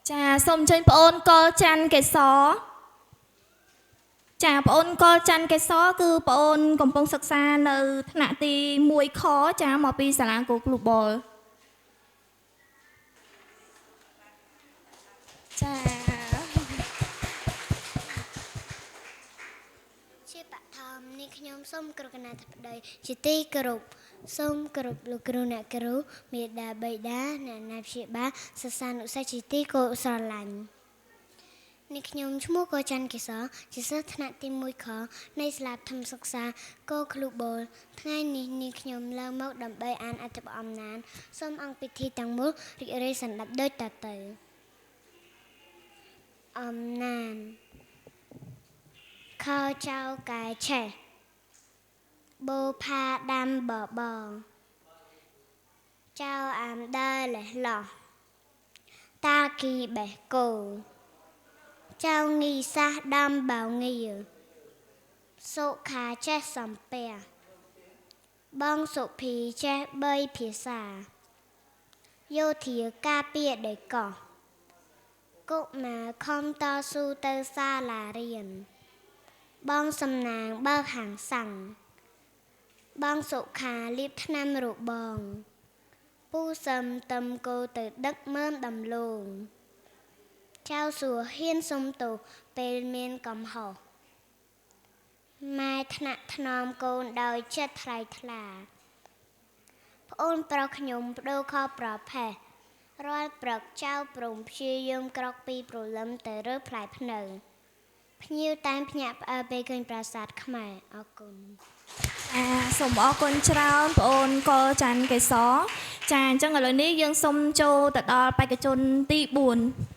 ចាសូមអញ្ជើញបងអូនកលច័ន្ទកេសរចាបងអូនកលច័ន្ទកេសរគឺបងអូនកំពុងសិក្សានៅថ្នាក់ទី1ខចាមកពីសាលាគោ Global ចាជាបឋមនេះខ្ញុំសូមគោរពគណៈធិបតីជាទីគោរពសូមគោរពលោកគ្រូអ្នកគ្រូមេដាបៃតាអ្នកណាព្យាបាលសិស្សានុសិស្សជាទីគោរពស្រឡាញ់នេះខ្ញុំឈ្មោះកោច័ន្ទកេសរជាសិស្សថ្នាក់ទី1ខនៃសាលាធម្មសិក្សាគោ Global ថ្ងៃនេះខ្ញុំឡើងមកដើម្បីអានអត្ថបទអំណានសូមអង្គពិធីទាំងមូលរីករាយសន្តាប់ដូចតទៅអំណានខោចៅកែឆេះបូផាដាំបបងចៅអាមដើលេះឡោះតាគីបេះគោចៅងីសាសដាំបៅងាសុខាចេះសំពះបងសុភីចេះបីភាសាយោធាការពារដេកោះកុមារខំតស៊ូទៅសាលារៀនបងសំណាងបើកហាងសាំងបងសុខាលាបថ្នាំរបងពូសឹមតឹមគោទៅដឹកមើមដំឡូងចៅសួរហ៊ានសុំទោសពេលមានកំហុសម៉ែថ្នាក់ថ្នមកូនដោយចិត្តថ្លៃថ្លាប្អូនប្រុសខ្ញុំបដូរខប្រផេះរាល់ព្រឹកចៅព្រមព្យាយាមក្រោកពីព្រលឹមទៅរើផ្លែភ្នៅភ្ញៀវតែងភ្ញាក់ផ្អើលពេលឃើញប្រាសាទខ្មែរអរគុណសូមអរគុណច្រើនបងអូនកលច័ន្ទកេសរចាអញ្ចឹងឥឡូវនេះយើងសូមចូលទៅដល់បេក្ខជនទី4